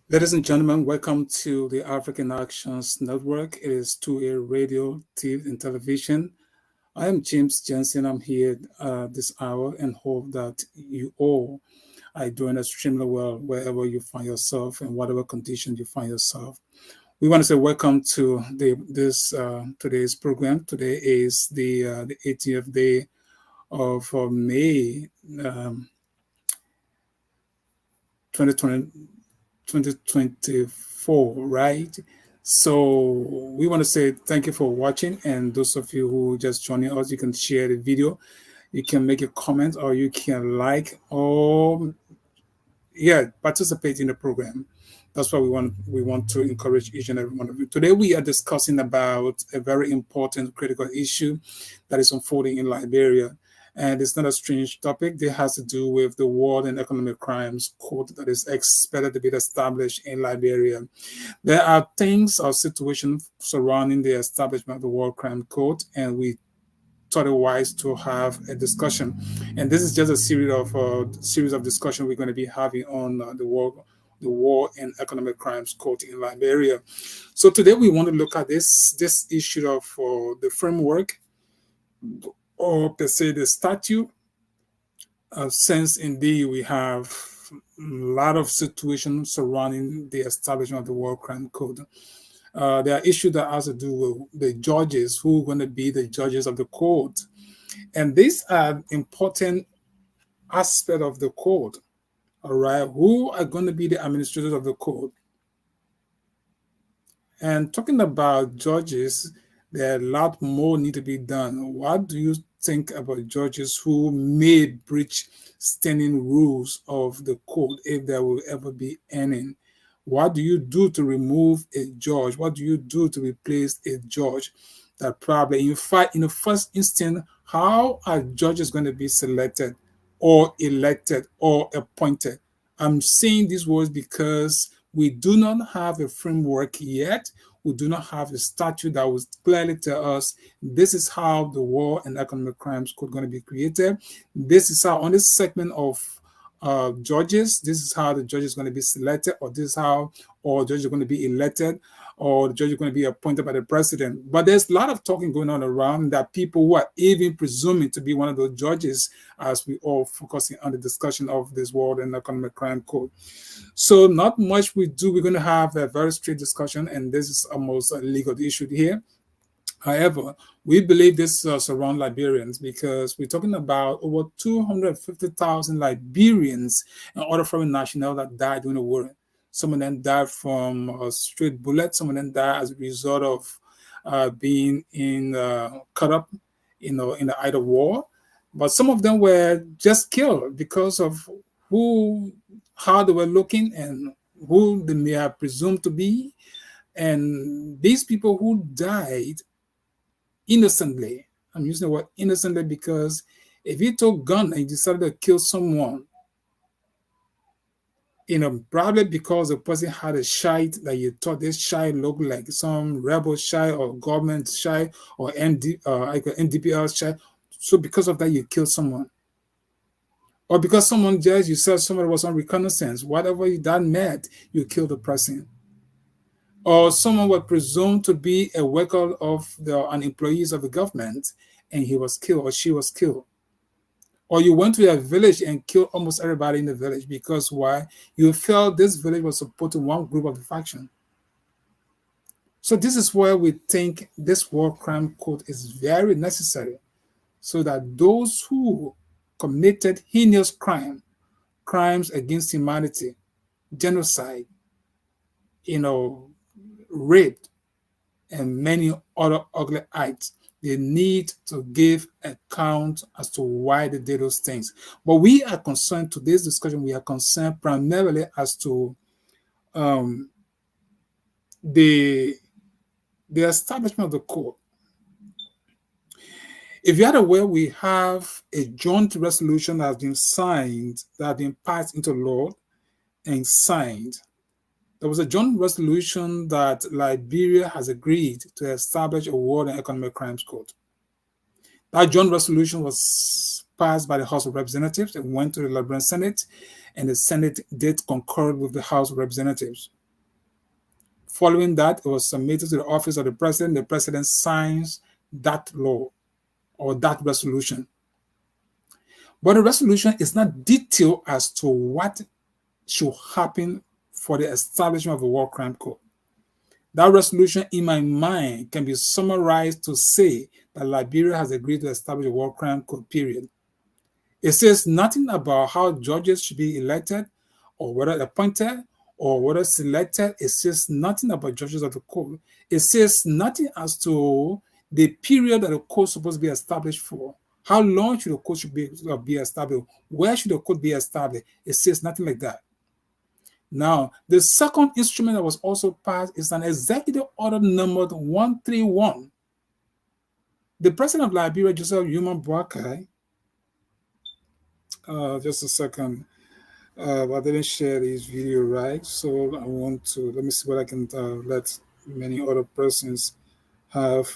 Ladies and gentlemen, welcome to the African Actions Network. It is 2A radio, TV, and television. I am James Jensen. I'm here this hour and hope that you all are doing extremely well wherever you find yourself and whatever condition you find yourself. We want to say welcome to today's program. Today is the 18th day of May 2020. 2024, right? So we want to say thank you for watching, and those of you who just joining us, you can share the video, you can make a comment, or you can like, or participate in the program. That's what we want to encourage each and every one of you. Today we are discussing about a very important critical issue that is unfolding in Liberia. And it's not a strange topic. It has to do with the War and Economic Crimes Court that is expected to be established in Liberia. There are things or situations surrounding the establishment of the War Crime Court, and we thought it wise to have a discussion. And this is just a series of discussion we're going to be having on the War and Economic Crimes Court in Liberia. So today we want to look at this issue of the framework, or per se the statute, since indeed we have a lot of situations surrounding the establishment of the War Crime Code. There are issues that has to do with the judges, who are going to be the judges of the court. And these are important aspects of the code, all right? Who are going to be the administrators of the code? And talking about judges, there are a lot more need to be done. What do you think about judges who may breach standing rules of the code, if there will ever be any? What do you do to remove a judge? What do you do to replace a judge? That probably, in fact, in the first instance, how are judges going to be selected or elected or appointed? I'm saying these words because we do not have a framework yet. We do not have a statute that will clearly tell us this is how the War and Economic Crimes Code going to be created. This is how, on this segment of judges, this is how the judge is going to be selected, or this is how all judges are going to be elected, or the judge is going to be appointed by the president. But there's a lot of talking going on around that people who are even presuming to be one of those judges, as we all focusing on the discussion of this War and Economic Crime Code. So not much we do. We're going to have a very straight discussion, and this is almost a legal issue here. However, we believe this surrounds Liberians because we're talking about over 250,000 Liberians and other foreign nationals that died during the war. Some of them died from a straight bullet. Some of them died as a result of being caught up, in the eye of war. But some of them were just killed because of how they were looking and who they may have presumed to be. And these people who died innocently, I'm using the word innocently because if you took a gun and you decided to kill someone, probably because the person had a shite that you thought this shite looked like some rebel shite or government shite or NDPR shite. So because of that, you kill someone. Or because someone judged, you said somebody was on reconnaissance, whatever that meant, you kill the person. Or someone was presumed to be a worker of an employees of the government, and he was killed or she was killed. Or you went to a village and killed almost everybody in the village because why? You felt this village was supporting one group of the faction. So this is where we think this War Crime Code is very necessary. so that those who committed heinous crimes against humanity, genocide, rape, and many other ugly acts, they need to give account as to why they did those things. But we are concerned, today's discussion, we are concerned primarily as to um, the establishment of the court. If you are aware, we have a joint resolution that has been signed, that has been passed into law and signed. There was a joint resolution that Liberia has agreed to establish a World and Economic Crimes Court. That joint resolution was passed by the House of Representatives. It went to the Liberian Senate, and the Senate did concur with the House of Representatives. Following that, it was submitted to the office of the president. The president signs that law or that resolution. But the resolution is not detailed as to what should happen for the establishment of a War Crime Court. That resolution, in my mind, can be summarized to say that Liberia has agreed to establish a War Crime Court, period. It says nothing about how judges should be elected or whether appointed or whether selected. It says nothing about judges of the court. It says nothing as to the period that the court is supposed to be established for. How long should the court be established? Where should the court be established? It says nothing like that. Now, the second instrument that was also passed is an executive order numbered 131. The president of Liberia, Joseph Yuma Boakai, just a second, I didn't share this video right, so I want to, let me see what I can let many other persons have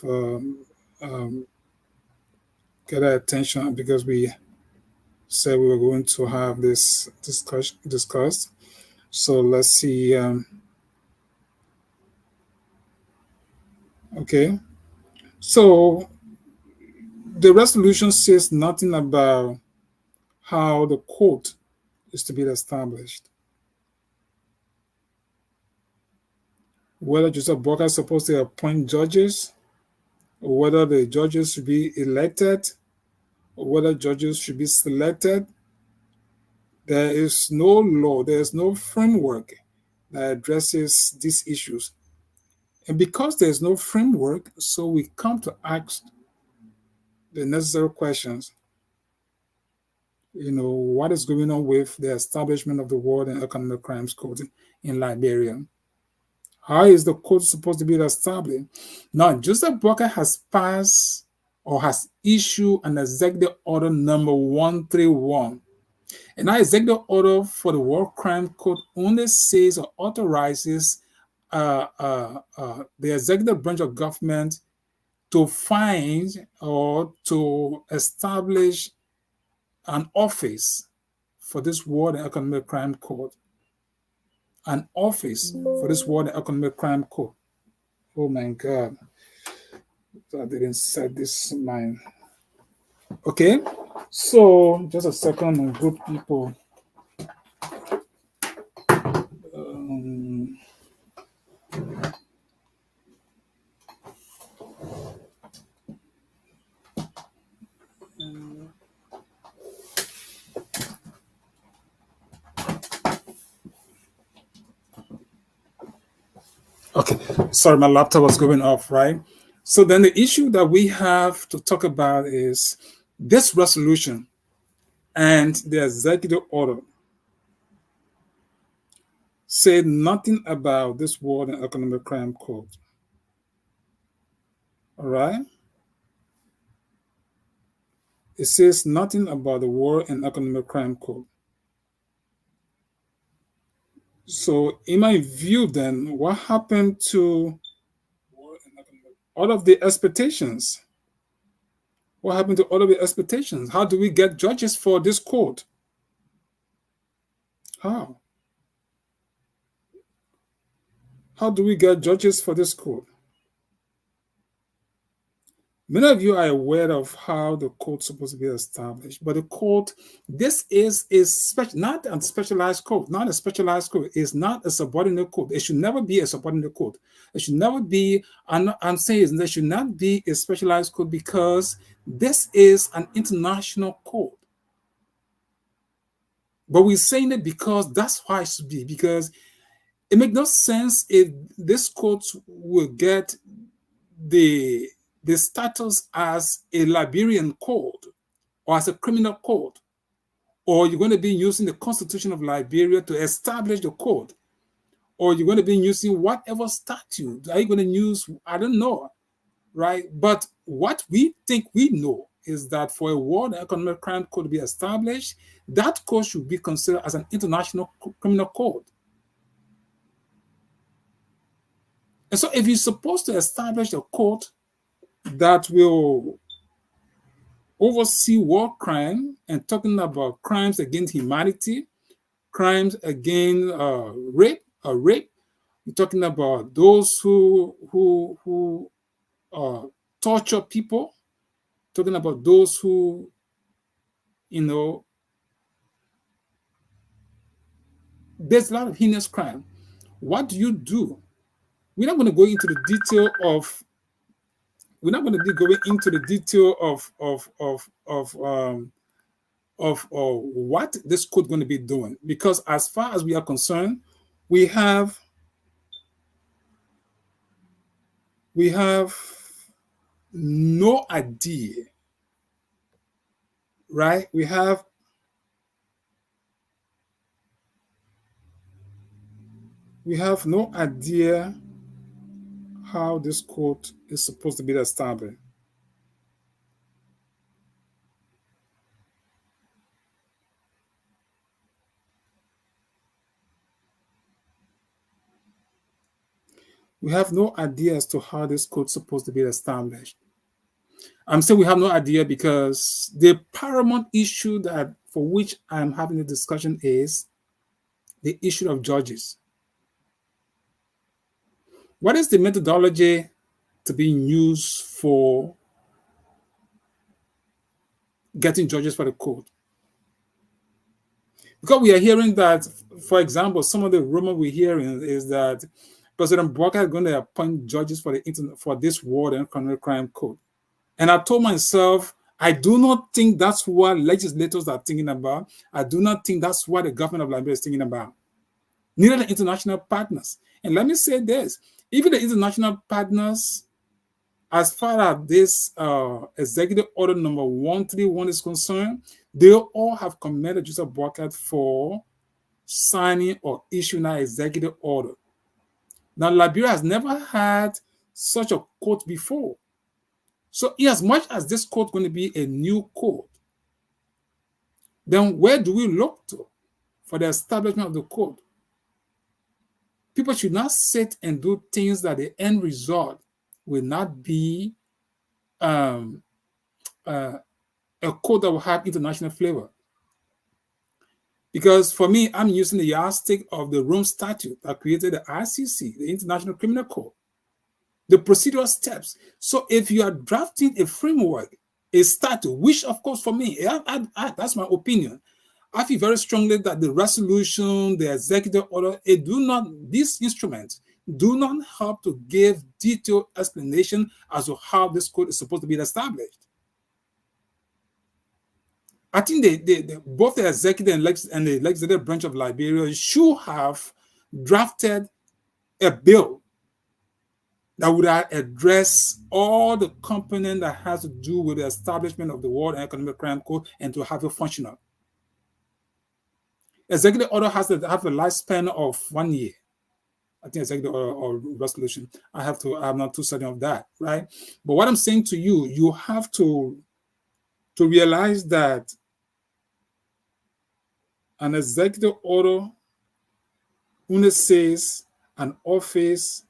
get our attention, because we said we were going to have this discussed. So let's see. Okay. So the resolution says nothing about how the court is to be established. Whether Joseph Boakai is supposed to appoint judges, or whether the judges should be elected, or whether judges should be selected. There is no law, there is no framework that addresses these issues. And because there is no framework, so we come to ask the necessary questions. What is going on with the establishment of the World and Economic Crimes Court in Liberia? How is the court supposed to be established? Now, Joseph Boakai has passed or has issued an executive order number 131. And that executive order for the War Crime Court only says or authorizes the executive branch of government to find or to establish an office for this World and Economic Crime Court. An office for this World and Economic Crime Court. Oh my God. I didn't set this in mind. Okay, so just a second, good people. Okay, sorry, my laptop was going off, right? So then the issue that we have to talk about is this resolution and the executive order say nothing about this World and Economic Crime Court. All right? It says nothing about the World and Economic Crime Court. So in my view then, what happened to all of the expectations? What happened to all of the expectations? How do we get judges for this court? How? How do we get judges for this court? Many of you are aware of how the code's supposed to be established, but the code, this is not a specialized code, not a specialized code. It's not a subordinate code. It should never be a subordinate code. It should never be, I'm saying there should not be a specialized code because this is an international code. But we're saying it because that's why it should be, because it makes no sense if this code will get the status as a Liberian code or as a criminal code, or you're going to be using the Constitution of Liberia to establish the code, or you're going to be using whatever statute. Are you going to use? I don't know, right? But what we think we know is that for a World Economic Crime Code to be established, that code should be considered as an international criminal code. And so if you're supposed to establish a code that will oversee war crime and talking about crimes against humanity, crimes against rape, you're talking about those who torture people, talking about those who, there's a lot of heinous crime. What do you do? We're not going to go into the detail of what this code going to be doing, because as far as we are concerned, we have no idea, right? We have no idea how this code is supposed to be established. We have no idea as to how this code is supposed to be established. I'm saying we have no idea because the paramount issue that for which I'm having the discussion is the issue of judges. What is the methodology to be used for getting judges for the code? Because we are hearing that, for example, some of the rumor we're hearing is that President Walker is going to appoint judges for this World Economic Crime Code. And I told myself, I do not think that's what legislators are thinking about. I do not think that's what the government of Liberia is thinking about. Neither the international partners. And let me say this, even the international partners, as far as this executive order number 131 is concerned, they all have commended Joseph Boakai for signing or issuing an executive order. Now, Liberia has never had such a code before. So, in as much as this code is going to be a new code, then where do we look to for the establishment of the code? People should not sit and do things that the end result will not be a code that will have international flavor. Because for me, I'm using the yardstick of the Rome Statute that created the ICC, the International Criminal Code, the procedural steps. So if you are drafting a framework, a statute, which of course for me, that's my opinion, I feel very strongly that the resolution, the executive order, these instruments do not help to give detailed explanation as to how this code is supposed to be established. I think both the executive and the legislative branch of Liberia should have drafted a bill that would address all the components that has to do with the establishment of the World Economic Crime Code and to have it functional. Executive order has to have a lifespan of 1 year. I think executive order or resolution. I'm not too certain of that, right? But what I'm saying to you, you have to realize that an executive order only says an office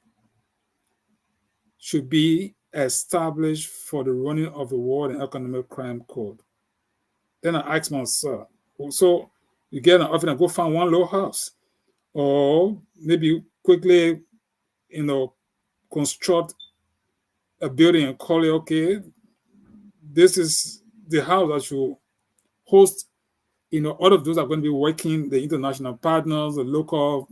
should be established for the running of the World Economic Crime Code. Then I ask myself, so you get an office and go find one low house, or maybe quickly, construct a building and call it, okay, this is the house that should host, all of those are going to be working, the international partners, the local,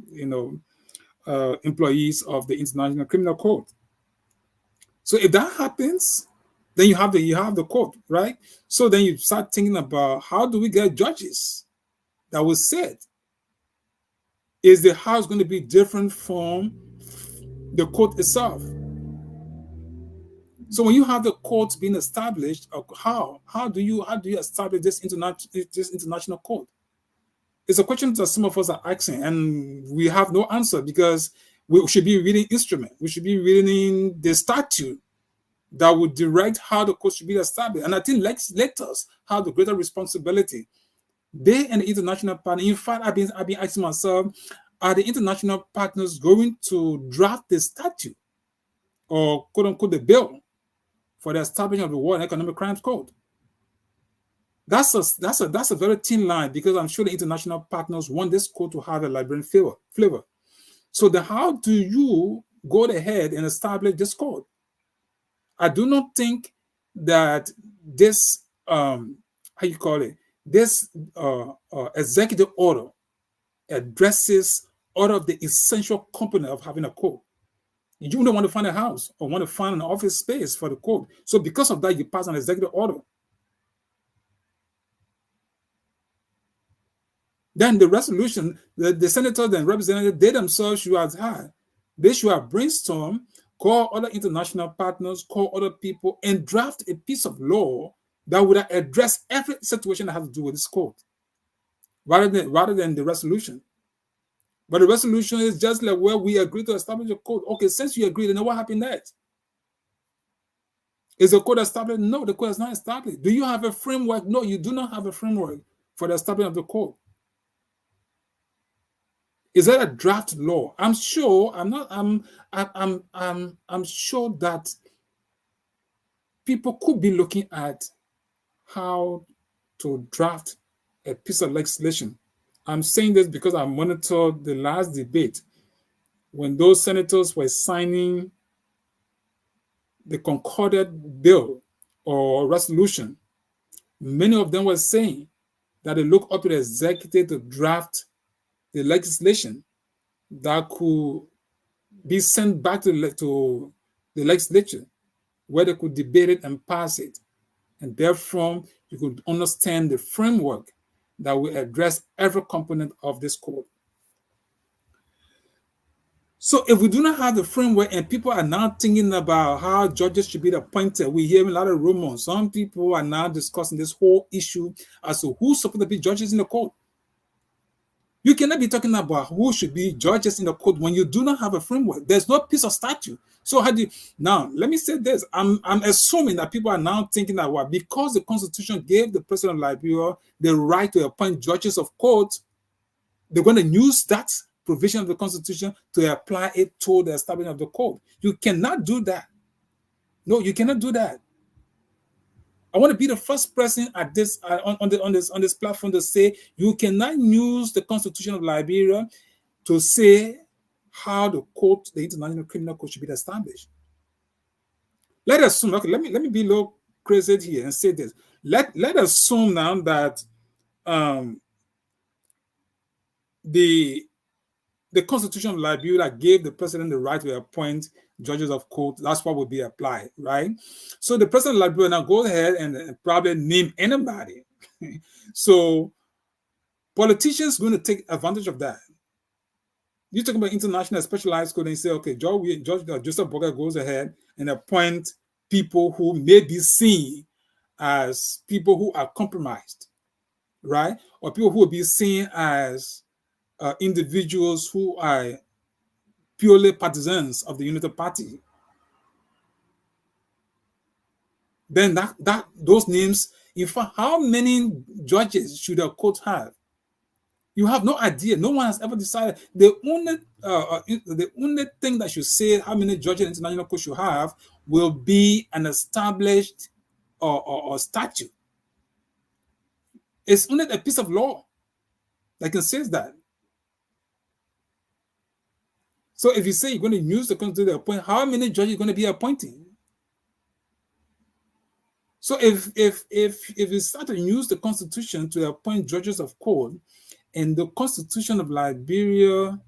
employees of the International Criminal Court. So if that happens, then you have the court, right? So then you start thinking about, how do we get judges that will sit? Is the house going to be different from the court itself? So when you have the court being established, how do you establish this international court? It's a question that some of us are asking, and we have no answer, because we should be reading instrument. We should be reading the statute that would direct how the court should be established. And I think legislators have the greater responsibility. They and the international partner. In fact, I've been asking myself, are the international partners going to draft the statute, or quote unquote the bill, for the establishment of the World Economic Crimes Code? That's a very thin line, because I'm sure the international partners want this code to have a Liberian flavor. So how do you go ahead and establish this code? I do not think that this this executive order addresses all of the essential component of having a code. You don't want to find a house or want to find an office space for the code. So because of that, you pass an executive order. Then the resolution, the senators and representatives, they themselves should have brainstormed, call other international partners, call other people, and draft a piece of law that would address every situation that has to do with this code, rather than the resolution. But the resolution is just like, well, we agree to establish a code. Okay, since you agree, then what happened next? Is the code established? No, the code is not established. Do you have a framework? No, you do not have a framework for the establishment of the code. Is that a draft law? I'm sure that people could be looking at how to draft a piece of legislation. I'm saying this because I monitored the last debate when those senators were signing the concorded bill or resolution. Many of them were saying that they look up to the executive to draft the legislation that could be sent back to the legislature, where they could debate it and pass it. And therefore, you could understand the framework that will address every component of this code. So if we do not have the framework, and people are now thinking about how judges should be appointed, we hear a lot of rumors. Some people are now discussing this whole issue as to who's supposed to be judges in the court. You cannot be talking about who should be judges in the court when you do not have a framework. There's no piece of statute. So now, let me say this. I'm assuming that people are now thinking that, well, because the Constitution gave the President of Liberia the right to appoint judges of court, they're going to use that provision of the Constitution to apply it to the establishment of the code. You cannot do that. No, you cannot do that. I want to be the first person at this on this platform to say you cannot use the Constitution of Liberia to say how the International Criminal Court, should be established. Let us assume. Okay, let me be a little crazy here and say this. Let us assume now that the Constitution of Liberia gave the president the right to appoint judges of court. That's what would be applied, right? So the president of Liberia now goes ahead and probably name anybody. So politicians going to take advantage of that. You talk about international specialized court and you say, okay, Judge Joseph Boga goes ahead and appoint people who may be seen as people who are compromised, right? Or people who will be seen as individuals who are purely partisans of the Unity Party. Then those names, in fact, how many judges should a court have? You have no idea. No one has ever decided. The only thing that should say how many judges the international court should have will be an established or statute. It's only a piece of law that can say that. So if you say you're going to use the Constitution to appoint, how many judges are you going to be appointing? So if you start to use the Constitution to appoint judges of court, and the Constitution of Liberia,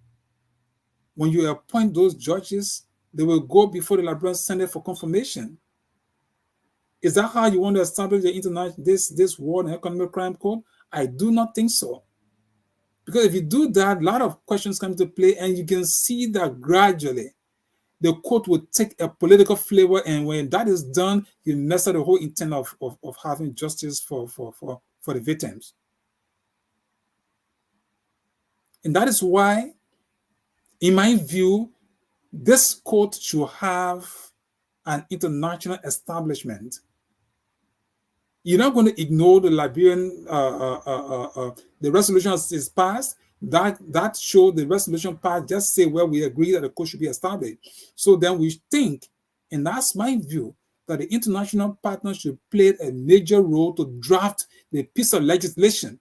when you appoint those judges, they will go before the Liberian Senate for confirmation. Is that how you want to establish the international this War and Economic Crime Code? I do not think so. Because if you do that, a lot of questions come into play, and you can see that gradually the court will take a political flavor, and when that is done, you mess up the whole intent of having justice for the victims. And that is why, in my view, this court should have an international establishment. You're not going to ignore the Liberian, the resolution is passed. That showed the resolution passed, just say, well, we agree that the court should be established. So then we think, and that's my view, that the international partners should play a major role to draft the piece of legislation.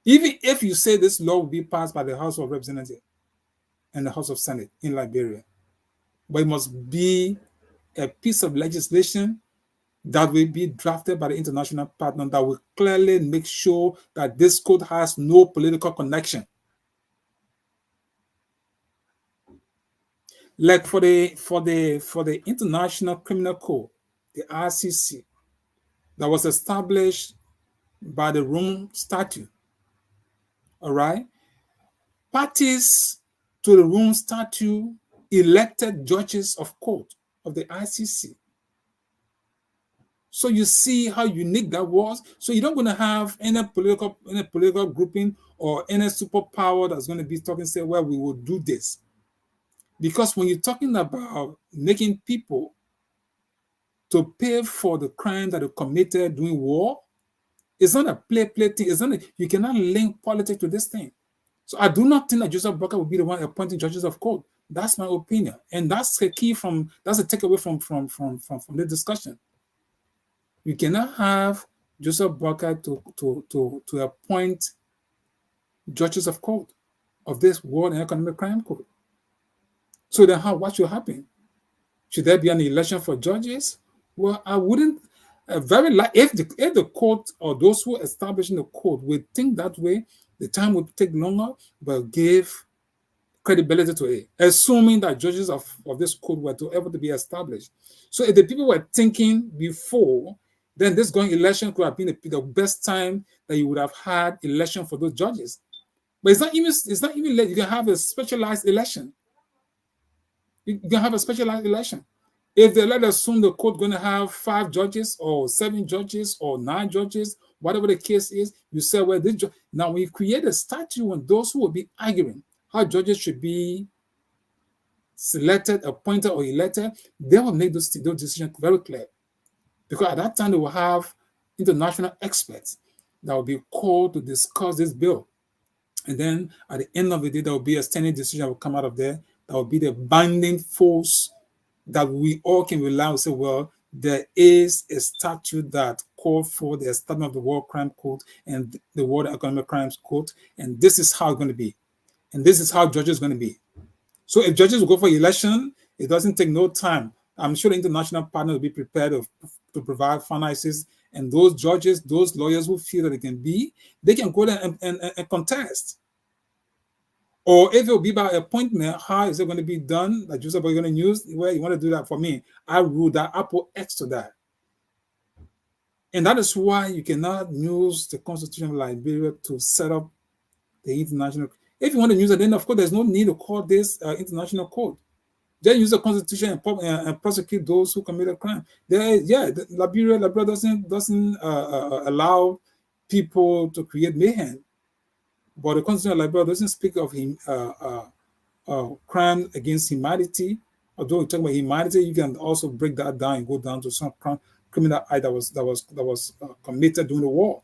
Even if you say this law will be passed by the House of Representatives and the House of Senate in Liberia, but it must be a piece of legislation that will be drafted by the international partner that will clearly make sure that this code has no political connection. Like for the International Criminal Code, the RCC, that was established by the Rome Statute. All right, parties to the Rome Statute elected judges of court of the ICC. So you see how unique that was. So you're not going to have any political grouping or any superpower that's going to be talking, say, well, we will do this. Because when you're talking about making people to pay for the crime that they committed during war, it's not a play thing. It's not you cannot link politics to this thing. So I do not think that Joseph Boakai will be the one appointing judges of court. That's my opinion, and that's the key that's a takeaway from the discussion. You cannot have Joseph Boakai to appoint judges of court of this War and Economic Crime Code. So then what should happen? Should there be an election for judges? Well, I wouldn't if the court or those who are establishing the code would think that way, the time would take longer, but give credibility to it, assuming that judges of this code were to ever to be established. So if the people were thinking before, then this going election could have been the best time that you would have had election for those judges. But it's not even late. You can have a specialized election. You can have a specialized election. If they let us assume the court going to have 5 judges or 7 judges or 9 judges, whatever the case is, you say, well, this now when you create a statute, when those who will be arguing how judges should be selected, appointed, or elected, they will make those decisions very clear. Because at that time, they will have international experts that will be called to discuss this bill. And then at the end of the day, there will be a standing decision that will come out of there. That will be the binding force that we all can rely on and say, well, there is a statute that called for the establishment of the War Crime Code and the War Economic Crimes Code, and this is how it's going to be. And this is how judges are going to be. So if judges will go for election, it doesn't take no time. I'm sure the international partners will be prepared to provide finances, and those judges, those lawyers who feel that they can go there and contest. Or if it will be by appointment, how is it going to be done? Like Joseph, are you going to use? Well, you want to do that for me. I rule that. I put X to that. And that is why you cannot use the Constitution of Liberia to set up the international. If you want to use it, then of course there's no need to call this international code. Just use the Constitution and prosecute those who committed crime. Liberia doesn't allow people to create mayhem. But the Constitution of Liberia doesn't speak of crime against humanity. Although we talk about humanity, you can also break that down and go down to some criminal act that was committed during the war.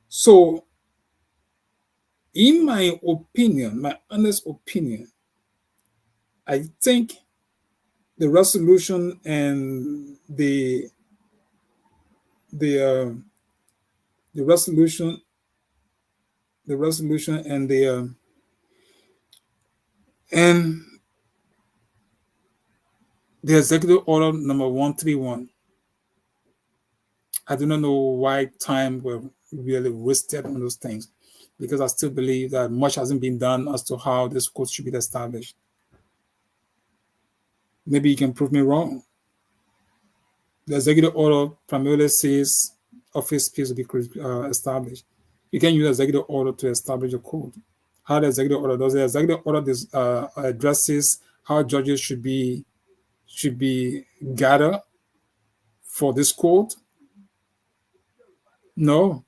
So, in my opinion, my honest opinion, I think the resolution and the resolution and the executive order number 131 I do not know why time were really wasted on those things, because I still believe that much hasn't been done as to how this court should be established. Maybe you can prove me wrong. The executive order primarily says office space will be established. You can use executive order to establish a code. How the executive order does, the executive order addresses how judges should be gathered for this court? No.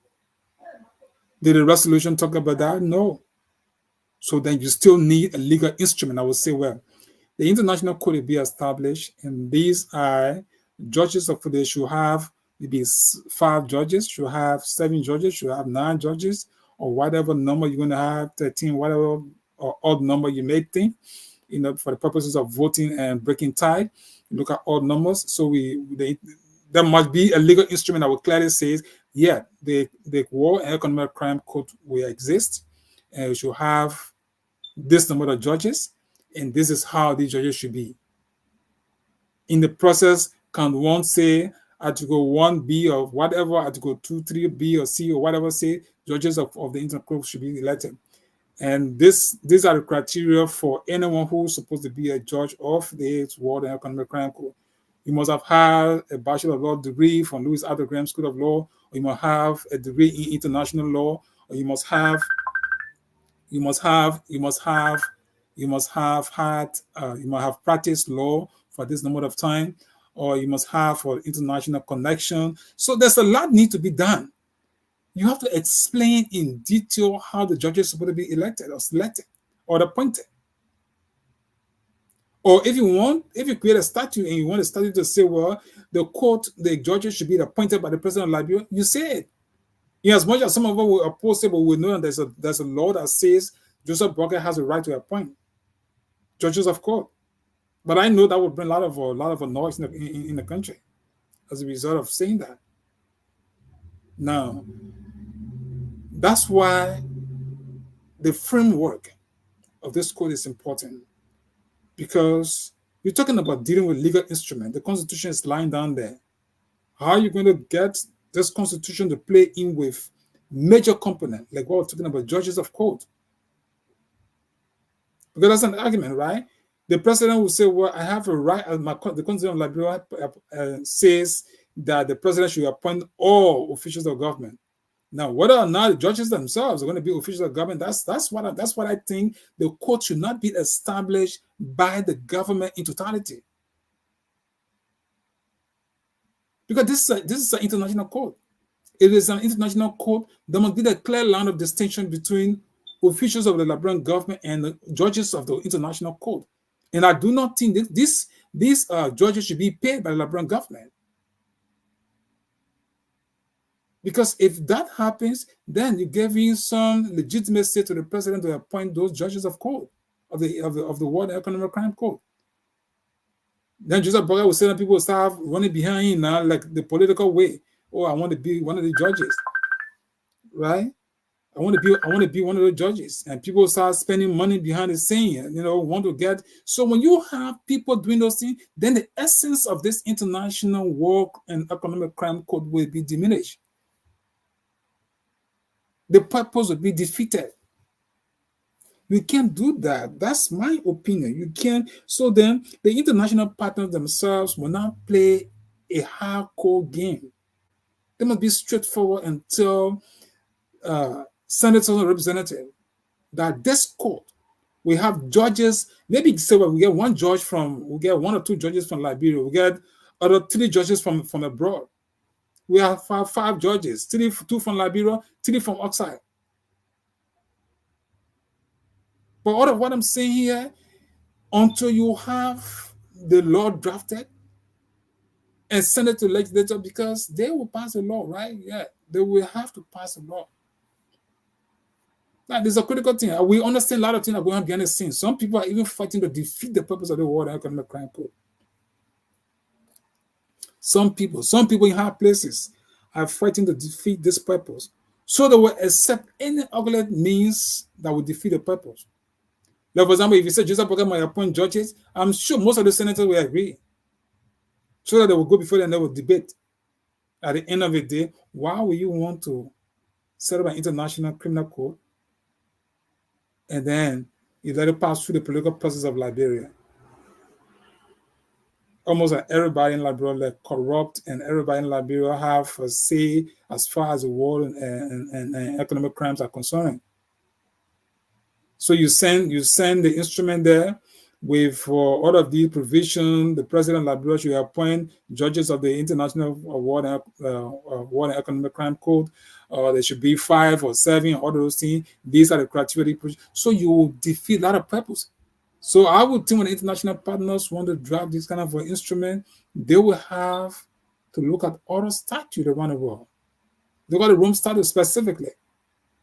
Did the resolution talk about that? No. So then you still need a legal instrument. I would say, well, the international code will be established, and these are judges of they should have maybe 5 judges, should have 7 judges, should have 9 judges, or whatever number you're going to have, 13, whatever or odd number you may think, for the purposes of voting and breaking tie. You look at odd numbers. So there must be a legal instrument that will clearly say, yeah, the War and Economic Crime Code will exist, and we should have this number of judges, and this is how these judges should be. In the process, can one say Article 1B or whatever, Article 2, 3B or C or whatever say judges of the international court should be elected. And these are the criteria for anyone who's supposed to be a judge of the World and Economic Crime Court. You must have had a Bachelor of Law degree from Louis Arthur Graham School of Law, or you must have a degree in international law, or you must have practiced law for this number of time, or you must have for international connection. So there's a lot need to be done. You have to explain in detail how the judges are supposed to be elected or selected or appointed. Or if you create a statute and you want a statute to say, well, the judges should be appointed by the president of Liberia, you say it. As much as some of us will oppose it, but we know that there's a law that says Joseph Boakai has a right to appoint judges of court. But I know that would bring a lot of noise in the country as a result of saying that. Now, that's why the framework of this code is important, because you're talking about dealing with legal instrument. The Constitution is lying down there. How are you going to get this Constitution to play in with major component, like what we're talking about, judges of court? Because that's an argument, right? The president will say, well, I have a right, the Constitution of Liberia says that the president should appoint all officials of government. Now, whether or not the judges themselves are going to be officials of government, that's what I think. The court should not be established by the government in totality, because this is an international court. It is an international court. There must be a clear line of distinction between officials of the Liberian government and the judges of the international court. And I do not think that these judges should be paid by the Liberian government. Because if that happens, then you're giving some legitimacy to the president to appoint those judges of court, of the World Economic Crime Court. Then Joseph Boakai will say that people will start running behind him now, like the political way. Oh, I want to be one of the judges, right? I want to be one of the judges, and people start spending money behind the scene. Want to get. So when you have people doing those things, then the essence of this international work and economic crime code will be diminished. The purpose will be defeated. You can't do that. That's my opinion. You can't. So then the international partners themselves will not play a hardcore game. They must be straightforward and tell senators and representatives that this court, we have judges. Maybe say, well, we get one or two judges from Liberia. We get other 3 judges from abroad. We have 5 judges, 2 from Liberia, 3 from outside. But all of what I'm saying here, until you have the law drafted and send it to legislature, because they will pass a law, right? Yeah, they will have to pass a law. Now, there's a critical thing. We understand a lot of things are going on behind the scenes. Some people are even fighting to defeat the purpose of the World Economic Crime Code. Some people in high places are fighting to defeat this purpose. So they will accept any other means that will defeat the purpose. Like, for example, if you say Joseph Boakai might appoint judges, I'm sure most of the senators will agree. So that they will go before them and they will debate. At the end of the day, why would you want to set up an international criminal court and then you let it pass through the political process of Liberia? Almost like everybody in Liberia like corrupt, and everybody in Liberia have a say as far as the war and economic crimes are concerned. So you send the instrument there with all of the provision. The president of Liberia should appoint judges of the International War and Economic Crime Code. There should be 5 or 7, all those things. These are the criteria. So you will defeat that purpose. So I would think when international partners want to draft this kind of an instrument, they will have to look at other statutes around the world. Look at the Rome Statute specifically.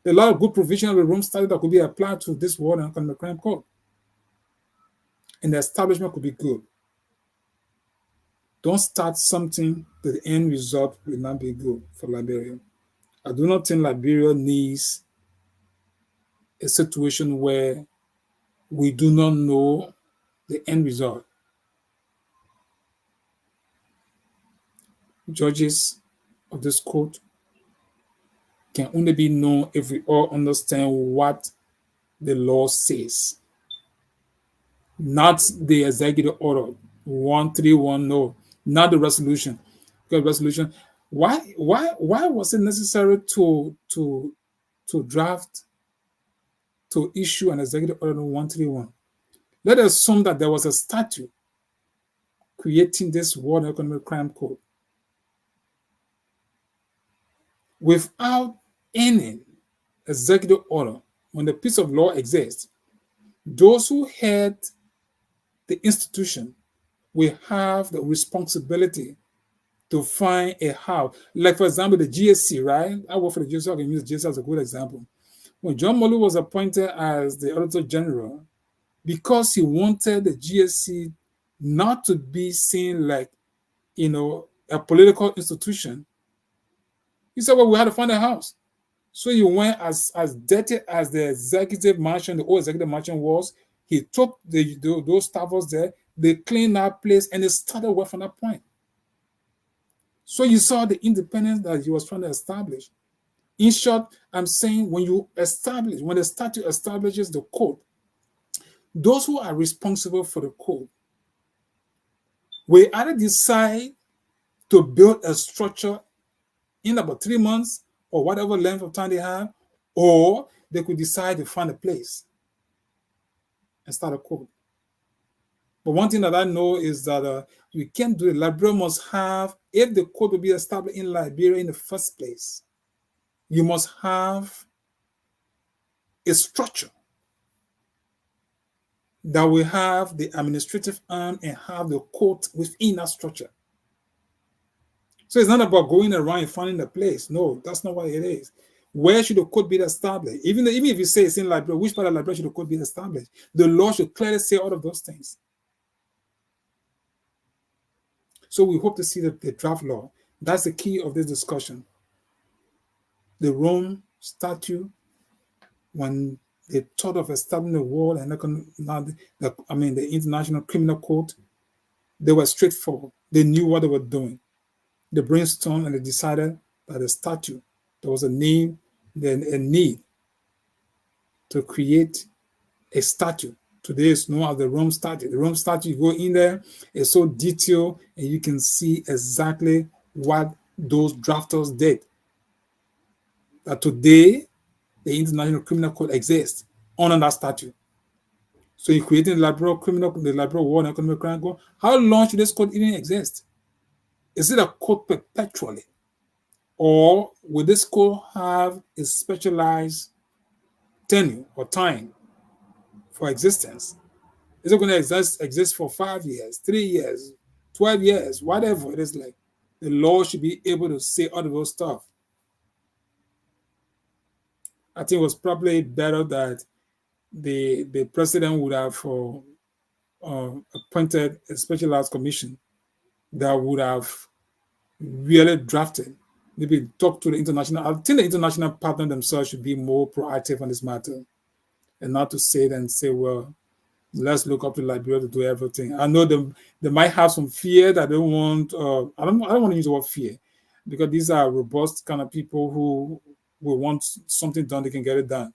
There are a lot of good provision of the Rome Statute that could be applied to this War and Economic Crime Code. And the establishment could be good. Don't start something that the end result will not be good for Liberia. I do not think Liberia needs a situation where we do not know the end result. Judges of this court can only be known if we all understand what the law says, not the executive order 131. No, not the resolution. Because resolution, why was it necessary to draft, to issue an executive order 131? Let us assume that there was a statute creating this War and Economic Crime Code. Without any executive order, when the piece of law exists, those who head the institution will have the responsibility to find a how. Like, for example, the GSC, right? I work for the GSC. I can use GSC as a good example. When John Molu was appointed as the Auditor General, because he wanted the GSC not to be seen like, a political institution, he said, well, we had to find a house. So he went as dirty as the executive mansion, the old executive mansion was. He took those staffers there, they cleaned that place, and they started work from that point. So you saw the independence that he was trying to establish. In short, I'm saying when the statute establishes the code, those who are responsible for the code will either decide to build a structure in about 3 months or whatever length of time they have, or they could decide to find a place and start a code. But one thing that I know is that we can't do it. Liberia must have, if the code will be established in Liberia in the first place, you must have a structure that will have the administrative arm and have the court within that structure. So it's not about going around and finding a place. No, that's not what it is. Where should the code be established? Even if you say it's in Liberia, which part of Liberia should the code be established? The law should clearly say all of those things. So we hope to see the draft law. That's the key of this discussion. The Rome Statute, when they thought of establishing the war and the International Criminal Court, they were straightforward. They knew what they were doing. They brainstormed and they decided that the statute, there was a need to create a statute. Today it's known as the Rome Statute. The Rome Statute, you go in there, it's so detailed, and you can see exactly what those drafters did. That today, the International Criminal Code exists under that statute. So you're creating the Liberia War and Economic Crime Code. How long should this code even exist? Is it a code perpetually? Or will this code have a specialized tenure or time for existence? Is it going to exist for 5 years, 3 years, 12 years, whatever it is like? The law should be able to say all of those stuff. I think it was probably better that the president would have appointed a specialized commission that would have really drafted, maybe talk to the international. I think the international partner themselves should be more proactive on this matter and not to say, well, let's look up to Liberia to do everything. I know they might have some fear that they want. I don't want to use the word fear. because these are robust kind of people who will want something done, they can get it done.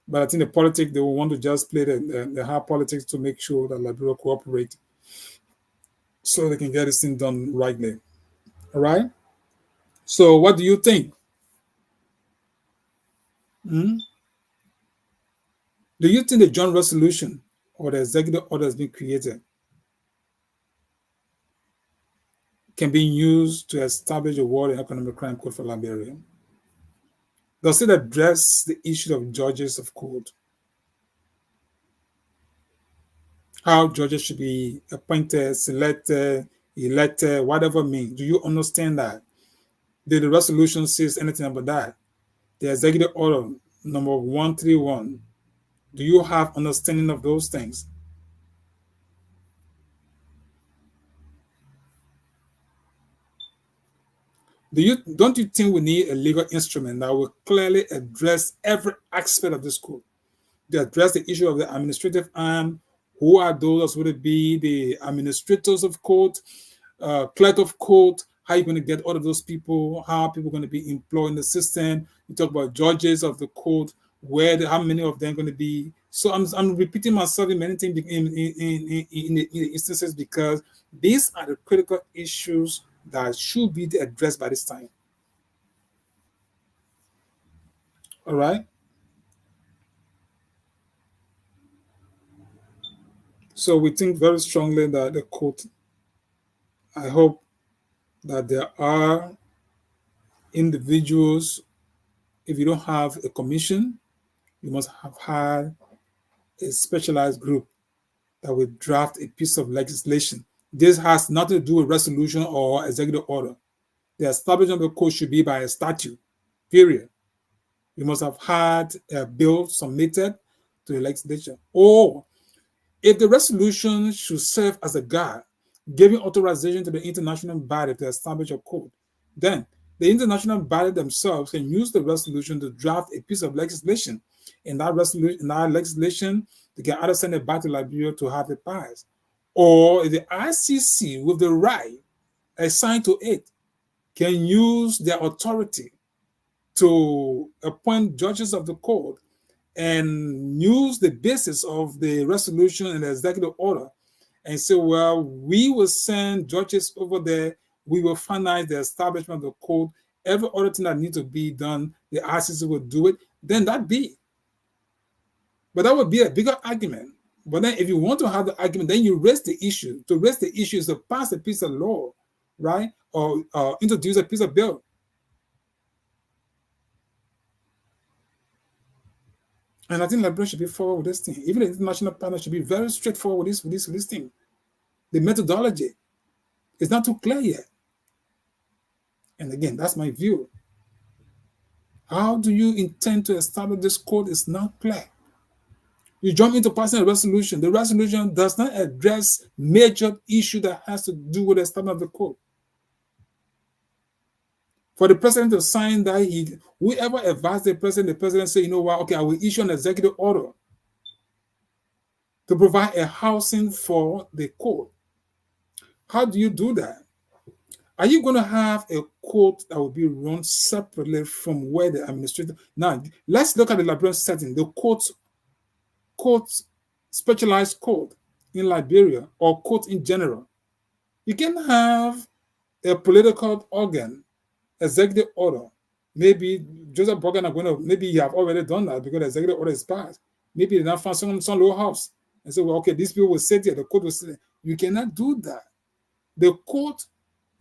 But I think the politics, they will want to just play the hard politics to make sure that Liberia cooperate so they can get this thing done rightly. All right? So what do you think? Hmm? Do you think the joint resolution or the executive order has been created can be used to establish a war and economic crime code for Liberia? Does it address the issue of judges of court? How judges should be appointed, selected, elected, whatever means. Do you understand that? Did the resolution say anything about that? The executive order number 131. Do you have understanding of those things? Don't you think we need a legal instrument that will clearly address every aspect of this code? They address the issue of the administrative arm. Who are those? Would it be the administrators of court, clerk of court? How are you going to get all of those people? How are people going to be employed in the system? You talk about judges of the court. How many of them are going to be? So I'm repeating myself in many things in the instances because these are the critical issues that should be addressed by this time. All right. So we think very strongly that the court, I hope that there are individuals, if you don't have a commission, you must have had a specialized group that will draft a piece of legislation. This has nothing to do with resolution or executive order. The establishment of the code should be by a statute, period. You must have had a bill submitted to the legislature. Or if the resolution should serve as a guide, giving authorization to the international body to establish a code, then the international body themselves can use the resolution to draft a piece of legislation. In that legislation, they can either send it back to Liberia to have it passed, or the ICC, with the right assigned to it, can use their authority to appoint judges of the court and use the basis of the resolution and the executive order and say, well, we will send judges over there, we will finalize the establishment of the code, every other thing that needs to be done, the ICC will do it, then that be. But that would be a bigger argument. But then if you want to have the argument, then you raise the issue. To raise the issue is to pass a piece of law, right? Or introduce a piece of bill. And I think Liberia should be forward with this thing. Even the international partner should be very straightforward with this thing. The methodology is not too clear yet. And again, that's my view. How do you intend to establish this code is not clear. You jump into passing a resolution. The resolution does not address major issue that has to do with the establishment of the code. For the president to sign that, whoever advised the president say, you know what, okay, I will issue an executive order to provide a housing for the code. How do you do that? Are you going to have a court that will be run separately from where the administrator? Now, let's look at the Liberian setting. The court, specialized court in Liberia or court in general. You can have a political organ, executive order. Maybe Joseph Bogan are going to, maybe you have already done that because the executive order is passed. Maybe they now find some low house and say, well, okay, these people will sit here, the court will sit there. You cannot do that. The court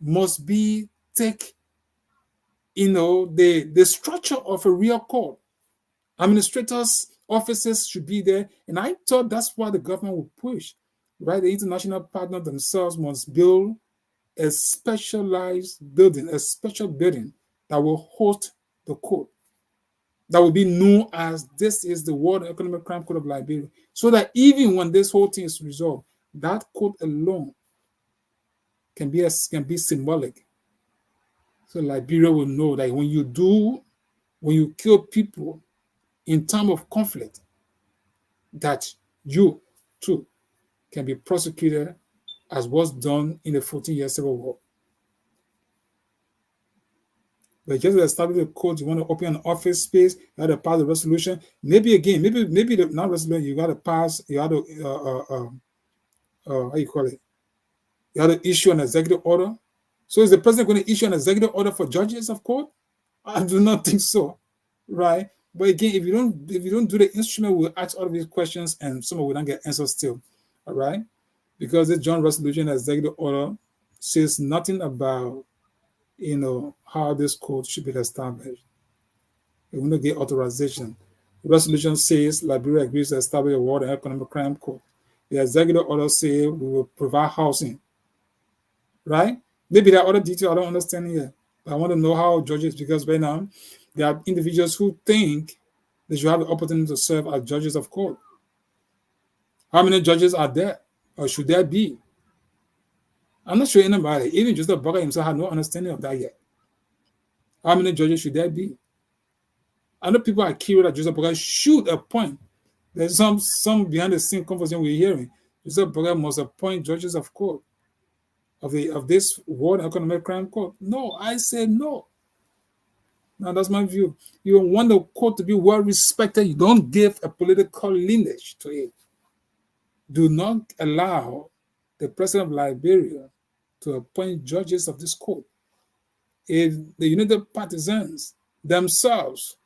must be the structure of a real court. Administrators' offices should be there. And I thought that's why the government would push, right? The international partners themselves must build a specialized building, a special building that will host the court. That will be known as this is the World Economic Crime Code of Liberia. So that even when this whole thing is resolved, that code alone can be symbolic. So Liberia will know that when you kill people in time of conflict, that you too can be prosecuted as was done in the 14-year civil war. But just to establish a code, you want to open an office space, you got to pass the resolution. Maybe again, maybe not resolution. You got to pass. You got to how you call it? You got to issue an executive order. So is the president going to issue an executive order for judges of court? I do not think so, right? But again, if you don't do the instrument, we'll ask all of these questions, and some of will not get answers still, all right? Because the joint resolution executive order says nothing about how this code should be established. We want to get authorization. The resolution says Liberia agrees to establish a World Economic Crime Code. The executive order says we will provide housing, right? Maybe there are other details I don't understand here. But I want to know how judges, because right now there are individuals who think they should have the opportunity to serve as judges of court. How many judges are there, or should there be? I'm not sure anybody, even just the Burger himself, had no understanding of that yet. How many judges should there be? I know people are curious that Joseph Burger should appoint. There's some behind the scene conversation we're hearing. Joseph Burger must appoint judges of court of this World Economic Crime Court. No, I say no. Now that's my view. You want the court to be well respected. You don't give a political lineage to it. Do not allow the president of Liberia to appoint judges of this court. If the United Partisans themselves,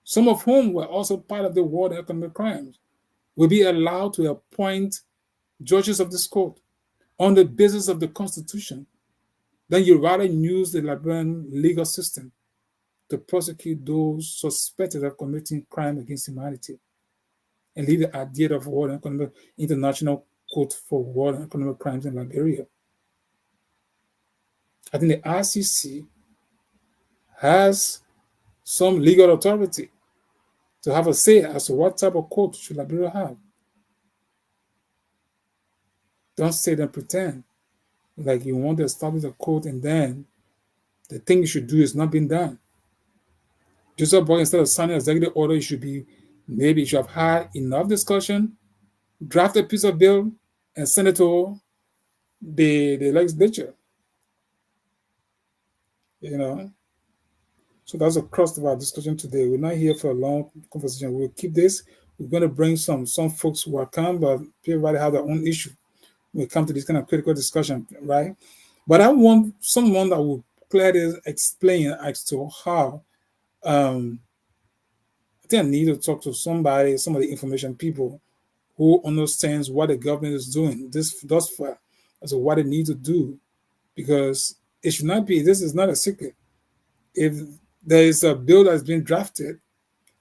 some of whom were also part of the World Economic Crimes, will be allowed to appoint judges of this court on the basis of the Constitution, then you rather use the Liberian legal system to prosecute those suspected of committing crime against humanity and leave the idea of World Economic International Court for World Economic Crimes in Liberia. I think the ICC has some legal authority to have a say as to what type of court should Liberia have. Don't sit and pretend like you want to establish a court and then the thing you should do is not being done. Joseph Boy, instead of signing an executive order, maybe you should have had enough discussion, draft a piece of bill, and send it to the legislature. So that's the crux of our discussion today. We're not here for a long conversation. We'll keep this. We're going to bring some folks who are calm, but everybody have their own issue when it comes to this kind of critical discussion, right? But I want someone that will clearly explain as to how. I think I need to talk to somebody, some of the information people who understands what the government is doing thus far, as to what it needs to do, because it should not be. This is not a secret. If there is a bill that's been drafted,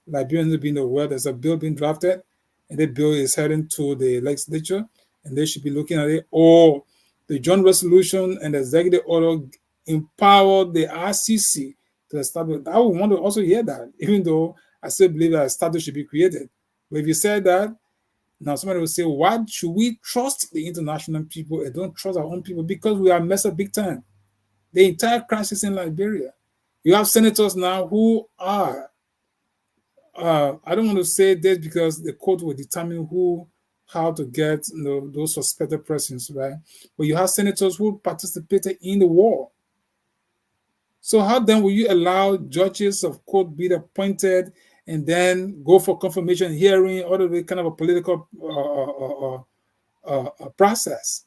Liberians being aware there's a bill being drafted, and the bill is heading to the legislature, and they should be looking at it, or the joint resolution and the executive order empower the ICC to establish. I would want to also hear that, even though I still believe that a statute should be created. But if you said that, now somebody will say, why should we trust the international people and don't trust our own people? Because we are messed up big time. The entire crisis in Liberia. You have senators now who are, I don't want to say this because the court will determine how to get those suspected persons, right? But you have senators who participated in the war. So how then will you allow judges of court be appointed and then go for confirmation hearing, all of the kind of a political process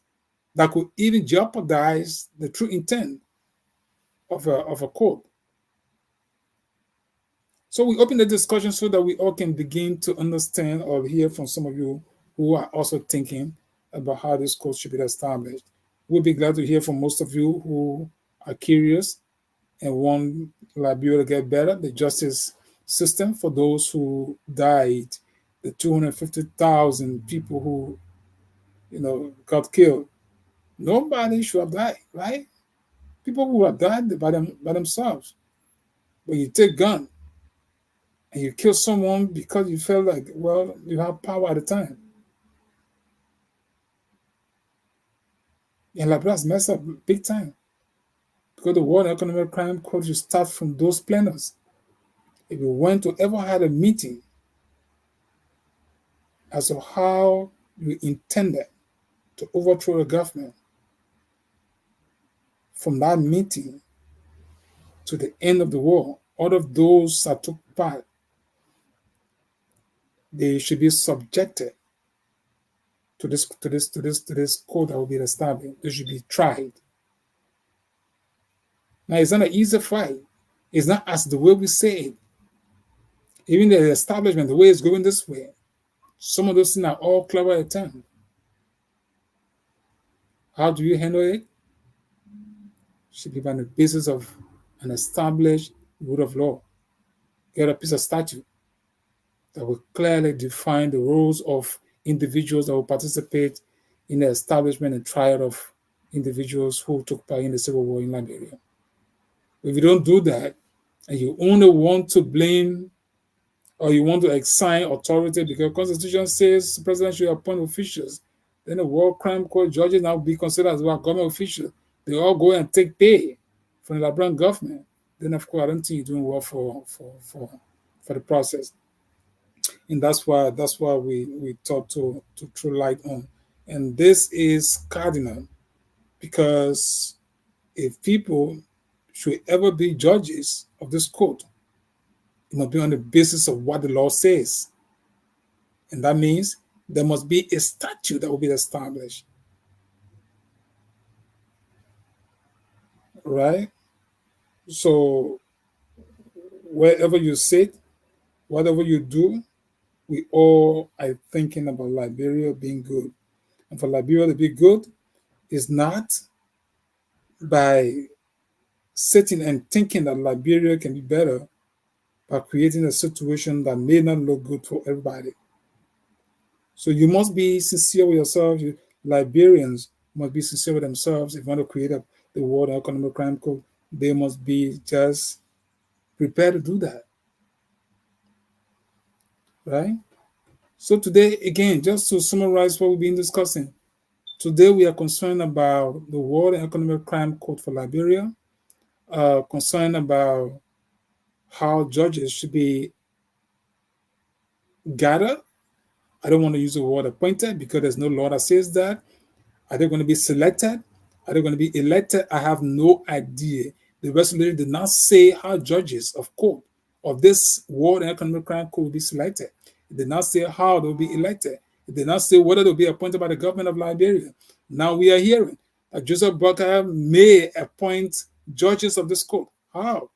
that could even jeopardize the true intent of a court? So we open the discussion so that we all can begin to understand or hear from some of you who are also thinking about how this court should be established. We'll be glad to hear from most of you who are curious and want Liberia to get better, the justice system for those who died, the 250,000 people who got killed. Nobody should have died, right? People who have died by themselves. When you take gun and you kill someone because you felt like, well, you have power at the time. And Liberia's messed up big time. Because the World Economic Crime Code should start from those planners. If you went to ever had a meeting as to how you intended to overthrow the government, from that meeting, to the end of the world, all of those that took part, they should be subjected to this code that will be established. They should be tried. Now, it's not an easy fight. It's not as the way we say it. Even the establishment, the way it's going this way, some of those things are all clever attempts. How do you handle it? Should be on the basis of an established rule of law. Get a piece of statute that will clearly define the roles of individuals that will participate in the establishment and trial of individuals who took part in the civil war in Liberia. If you don't do that, and you only want to blame or you want to assign authority because the Constitution says the president should appoint officials, then the War Crime Court judges now be considered as well government officials. They all go and take pay from the Liberian government. Then, of course, I don't think you're doing well for the process. And that's why we thought to throw light on. And this is cardinal because if people should ever be judges of this court, it must be on the basis of what the law says. And that means there must be a statute that will be established. Right? So wherever you sit, whatever you do, we all are thinking about Liberia being good. And for Liberia to be good is not by sitting and thinking that Liberia can be better by creating a situation that may not look good for everybody. So you must be sincere with yourself. Liberians must be sincere with themselves. If you want to create the World Economic Crime Code, they must be just prepared to do that. Right? So today, again, just to summarize what we've been discussing, today we are concerned about the World Economic Crime Code for Liberia, concerned about how judges should be gathered. I don't want to use the word appointed because there's no law that says that. Are they going to be selected? Are they going to be elected? I have no idea. The resolution did not say how judges of court of this World Economic Crime Code will be selected. It did not say how they will be elected. It did not say whether they'll be appointed by the government of Liberia. Now we are hearing that Joseph Barker may appoint judges of this court. How?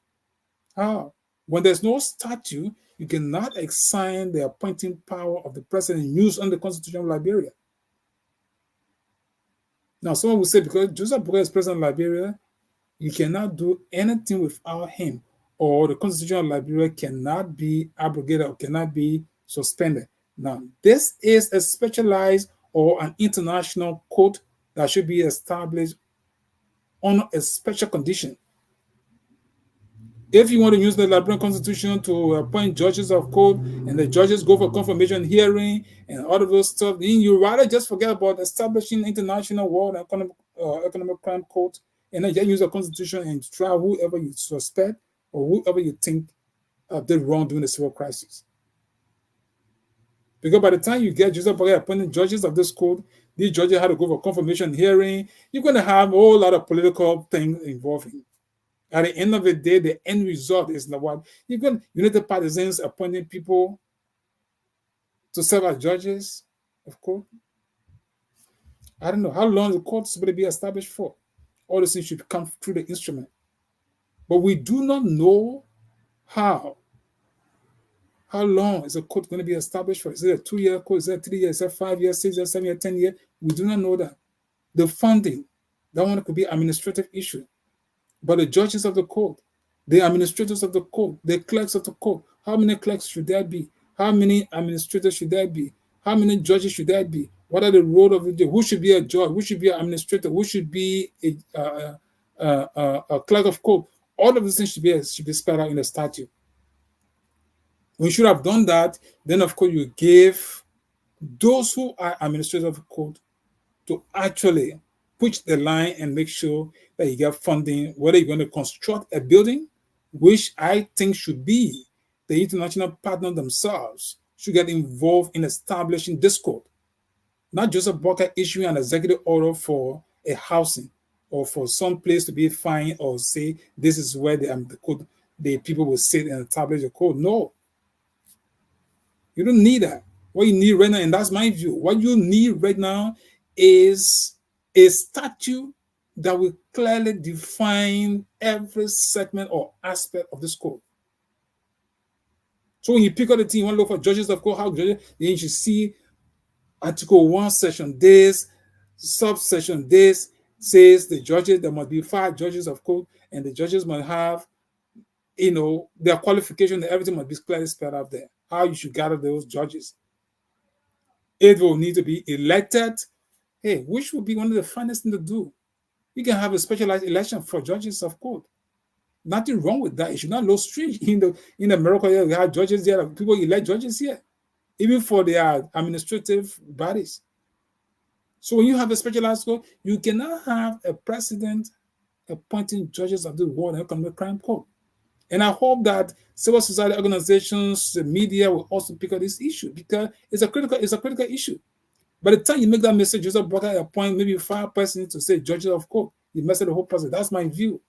How? When there's no statute, you cannot assign the appointing power of the president used under the Constitution of Liberia. Now, someone will say, because Joseph Barker is president of Liberia, you cannot do anything without him, or the Constitution of Liberia cannot be abrogated or cannot be suspended. Now, this is a specialized or an international court that should be established on a special condition. If you want to use the Liberian Constitution to appoint judges of court and the judges go for confirmation hearing and all of those stuff, then you rather just forget about establishing international World Economic Crime Court and then just use the Constitution and try whoever you suspect or whoever you think did wrong during the civil crisis. Because by the time you get Joseph Barker appointing judges of this court, these judges had to go for confirmation hearing. You're going to have a whole lot of political things involving. At the end of the day, the end result is not what United Partisans appointing people to serve as judges of court. I don't know how long the court is going to be established for. All these things should come through the instrument. But we do not know how long is a court going to be established for. Is it a 2-year court? Is it a 3 years? Is it 5 years, 6 years, 7 years, 10 years? We do not know that. The funding, that one could be an administrative issue. But the judges of the court, the administrators of the court, the clerks of the court, how many clerks should there be? How many administrators should there be? How many judges should there be? What are the role of the who should be a judge? Who should be an administrator? Who should be a clerk of court? All of these things should be spelled out in the statute. We should have done that. Then, of course, you give those who are administrators of the court to actually push the line and make sure that you get funding, whether you're going to construct a building, which I think should be the international partners themselves should get involved in establishing this code. Not Joseph Barker issuing an executive order for a housing or for some place to be fine or say this is where the code, the people will sit and establish the code. No, you don't need that. What you need right now, and that's my view, what you need right now is a statute that will clearly define every segment or aspect of this code. So when you pick up the thing, you want to look for judges of court, how judges, then you should see Article 1, Section this, subsection this says the judges, there must be 5 judges of court, and the judges must have, their qualification, everything must be clearly spelled out there. How you should gather those judges. It will need to be elected. Hey, which will be one of the finest things to do. You can have a specialized election for judges of court. Nothing wrong with that. It should not look strange. In America, we have judges here. People elect judges here, even for their administrative bodies. So when you have a specialized court, you cannot have a president appointing judges of the World Economic Crime Court. And I hope that civil society organizations, the media will also pick up this issue because it's a critical issue. By the time you make that mistake, Joseph Boca appoint maybe 5 persons to say judges of court, you messed up the whole process. That's my view.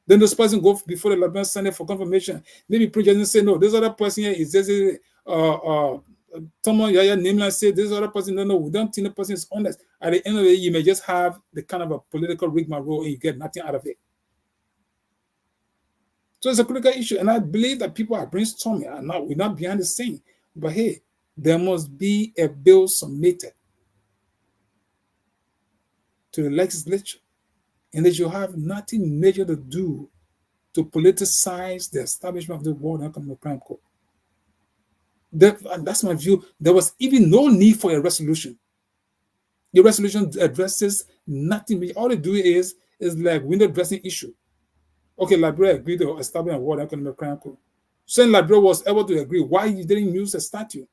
Then this person go before the Liberian Senate for confirmation. Maybe president say, no, this other person here is just someone Yaya Nameland say this other person, no, we don't think the person is honest. At the end of the day, you may just have the kind of a political rigmarole and you get nothing out of it. So it's a critical issue. And I believe that people are brainstorming. We're not behind the scene. But hey, there must be a bill submitted to the legislature. And that you have nothing major to do to politicize the establishment of the World Economic Crime Court. That's my view. There was even no need for a resolution. The resolution addresses nothing. All they do is like window dressing issue. Okay, Liberia agreed to establish a World Economic Crime Court. So Liberia was able to agree. Why you didn't use a statute?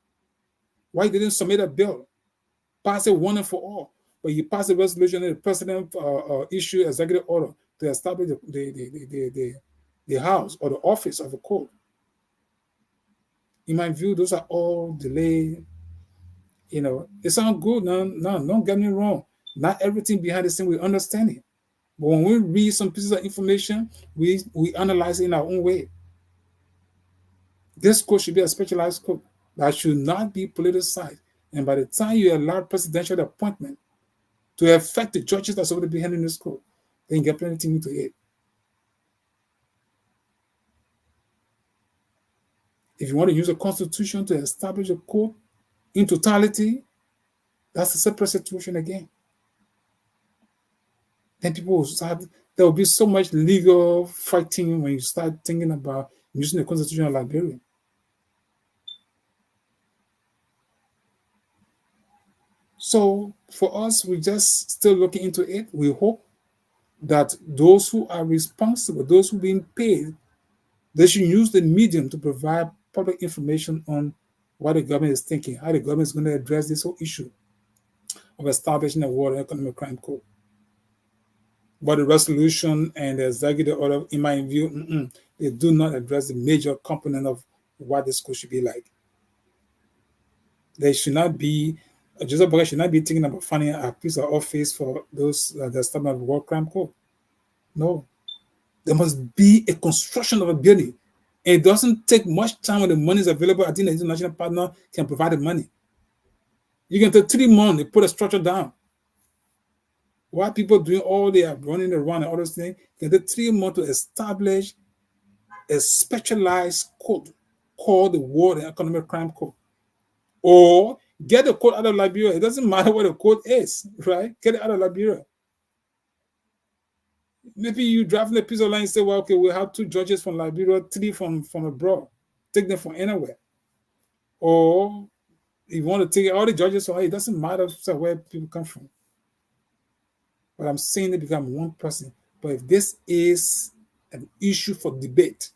Why you didn't submit a bill? Pass it one and for all. But you pass a resolution and the president issue executive order to establish the house or the office of the court. In my view, those are all delayed. It sounds good. No, don't get me wrong. Not everything behind the scene we understand it. But when we read some pieces of information, we analyze it in our own way. This court should be a specialized court that should not be politicized. And by the time you allow presidential appointment to affect the judges that's supposed to be handling this court, then you get plenty into it. If you want to use a constitution to establish a court in totality, that's a separate situation again. Then people will start, there will be so much legal fighting when you start thinking about using the constitution of Liberia. So for us, we just still looking into it. We hope that those who are responsible, those who are being paid, they should use the medium to provide public information on what the government is thinking, how the government is going to address this whole issue of establishing a World Economic Crime Court. But the resolution and the executive order, in my view, they do not address the major component of what this court should be like. They should not be, Joseph Boca should not be thinking about finding a piece of office for those that establish the World Crime Court. No. There must be a construction of a building. And it doesn't take much time when the money is available. I think the international partner can provide the money. You can take 3 months to put a structure down. While people doing all they are running around and all those things, you can take 3 months to establish a specialized court called the World Economic Crime Court. Or get the court out of Liberia. It doesn't matter what the court is, right? Get it out of Liberia. Maybe you drafting a piece of land and say, well, okay, we have 2 judges from Liberia, 3 from abroad. Take them from anywhere. Or if you want to take all the judges from, it doesn't matter where people come from. But I'm saying it become one person. But if this is an issue for debate,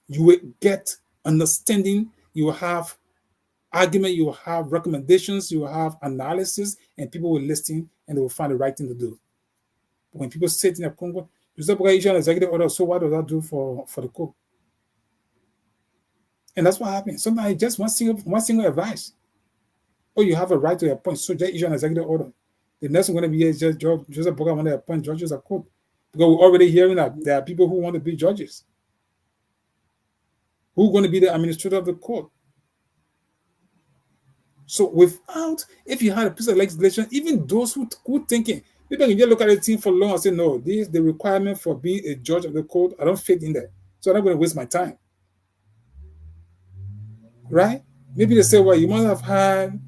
you will get understanding, you will have argument, you will have recommendations, you will have analysis, and people will listen and they will find the right thing to do. But when people sit in a Congo, Joseph Boca issue an executive order, so what does that do for the court? And that's what happens. Sometimes just one single advice. Or you have a right to appoint, so just issue an executive order. The next one going to be is just Joseph Boga want to appoint judges of court. Because we're already hearing that there are people who want to be judges. Who are going to be the administrator of the court? So if you had a piece of legislation, even those who thinking, people can just look at the thing for long and say, no, this is the requirement for being a judge of the court. I don't fit in there. So I'm not going to waste my time. Right? Maybe they say, well, you must have had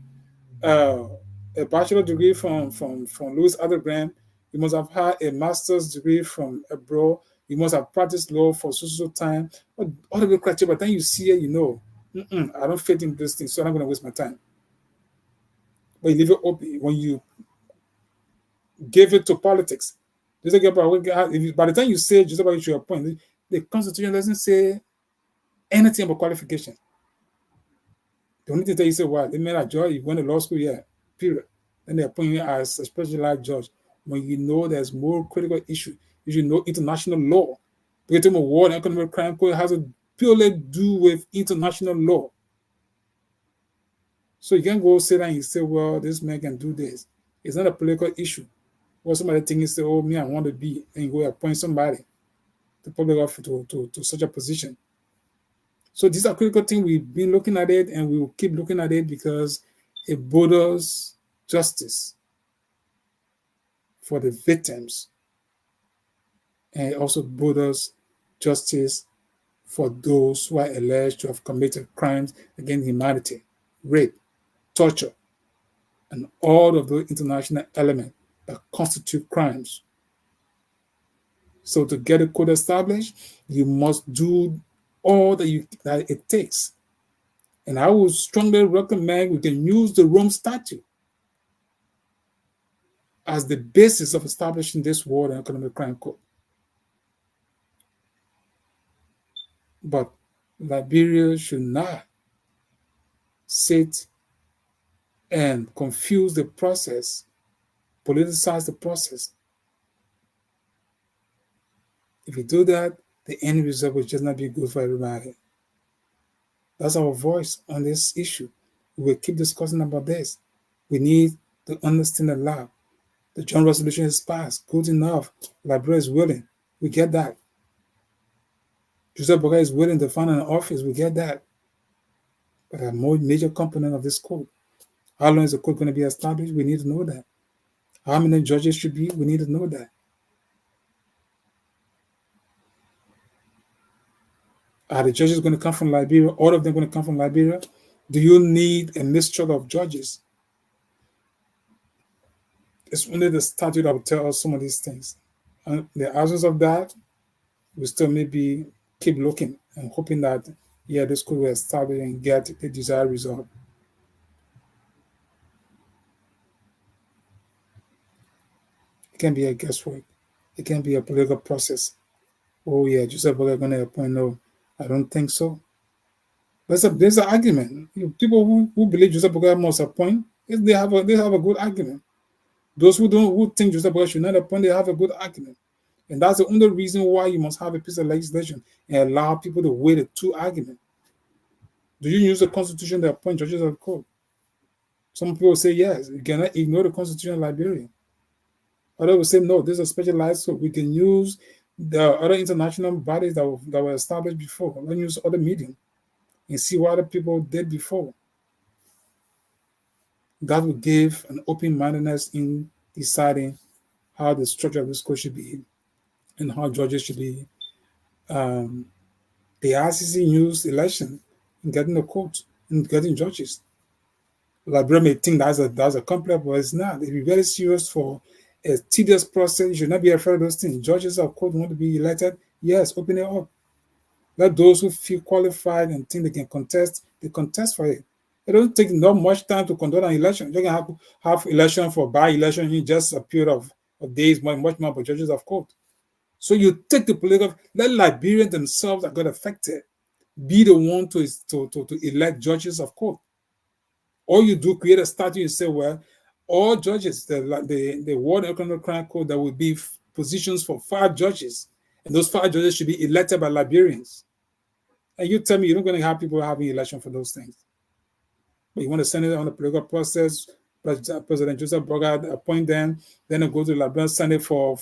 a bachelor degree from Louis Graham. You must have had a master's degree from abroad. You must have practiced law for so time. All the criteria. But then you see it, you know, I don't fit in this thing, so I'm not going to waste my time. But you leave it open when you give it to politics. By the time you say just about your point, the Constitution doesn't say anything about qualification. The only thing that you say, well, they made a judge, you went to law school, yeah, period. Then they appoint you as a specialized judge. When you know there's more critical issue, you should know international law. The term of war and economic crime code has to purely do with international law. So you can't go sit down and say, well, this man can do this. It's not a political issue. Or somebody thinks, say, oh, me, I want to be, and you go appoint somebody to public office to such a position. So these are critical things. We've been looking at it, and we will keep looking at it because it borders justice for the victims, and it also borders justice for those who are alleged to have committed crimes against humanity, rape, torture, and all of the international elements that constitute crimes. So to get a code established, you must do all that it takes. And I would strongly recommend we can use the Rome Statute as the basis of establishing this War and Economic Crime Code. But Liberia should not sit and confuse the process, politicize the process. If you do that, the end result will just not be good for everybody. That's our voice on this issue. We will keep discussing about this. We need to understand the law. The Joint Resolution is passed. Good enough. Liberia is willing. We get that. Joseph Boga is willing to find an office. We get that. But a more major component of this code. How long is the code going to be established? We need to know that. How many judges should be? We need to know that. Are the judges going to come from Liberia? All of them going to come from Liberia? Do you need a mixture of judges? It's only the statute that will tell us some of these things. And the absence of that, we still maybe keep looking and hoping that, yeah, this could be established and get the desired result. It can be a guesswork. It can be a political process. Oh, yeah, Joseph Boga going to appoint. No, I don't think so. There's an argument. People who believe Joseph Boga must appoint, they have a good argument. Those who think Joseph Boga should not appoint, they have a good argument. And that's the only reason why you must have a piece of legislation and allow people to weigh the two arguments. Do you use the Constitution to appoint judges of the court? Some people say yes. You cannot ignore the Constitution of Liberia. Others will say no, this is a specialized code. We can use the other international bodies that were established before. Let's use other medium and see what other people did before. That will give an open-mindedness in deciding how the structure of this code should be and how judges should be. The ICC used election in getting the court and getting judges. Liberia may think that's a complex, but it's not. It'd be very serious for a tedious process. You should not be afraid of those things. Judges of court want to be elected. Yes, open it up. Let those who feel qualified and think they can contest, they contest for it. It doesn't take not much time to conduct an election. You can have election for by-election in just a period of days, much more for judges of court. So you take the political, let Liberians themselves that got affected be the one to elect judges of court. Or you do create a statute and say, well, all judges, the War and Economic Crime Code, there will be positions for 5 judges, and those 5 judges should be elected by Liberians. And you tell me you're not going to have people having election for those things. But you want to send it on the political process President Joseph Bogart appoint them, then they go to the Liberian Senate for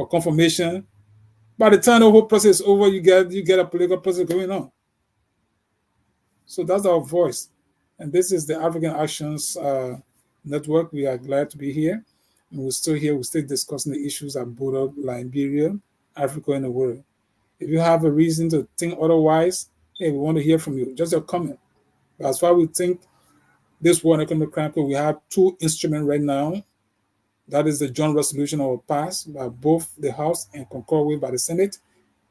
confirmation. By the time the whole process is over, you get a political process going on. So that's our voice. And this is the African Actions Network. We are glad to be here. And we're still here. We're still discussing the issues that border Liberia, Africa, and the world. If you have a reason to think otherwise, hey, we want to hear from you. Just a comment. As far as we think this World Economic Crime Code, we have two instruments right now. That is the joint resolution that was passed by both the House and concurred with by the Senate.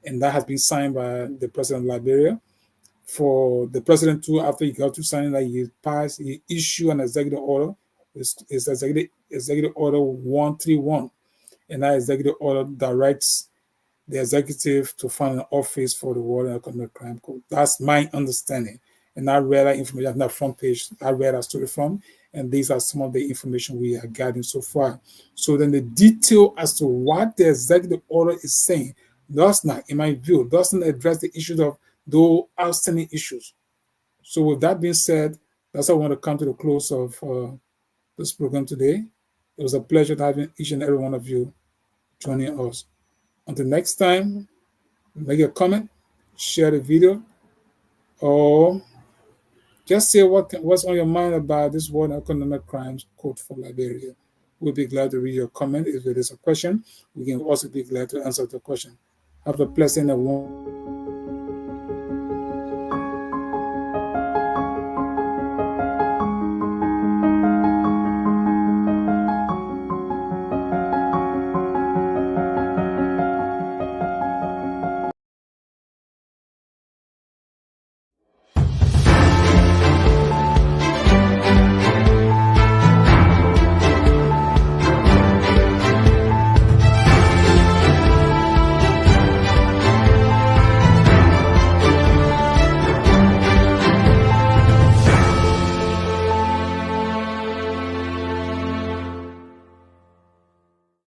And that has been signed by the President of Liberia. For the president too, after he got to sign that, he issued an executive order. It's executive order 131. And that executive order directs the executive to fund an office for the World Economic Crime Code. That's my understanding. And I read that information on that front page. I read that story from, and these are some of the information we are gathering so far. So then the detail as to what the executive order is saying does not, in my view, doesn't address the issues of those outstanding issues. So with that being said, that's how I want to come to the close of this program today. It was a pleasure to have each and every one of you joining us. Until next time, make a comment, share the video, or just say what's on your mind about this World Economic Crimes Code for Liberia. We'll be glad to read your comment. If there is a question, we can also be glad to answer the question. Have a pleasant and wonderful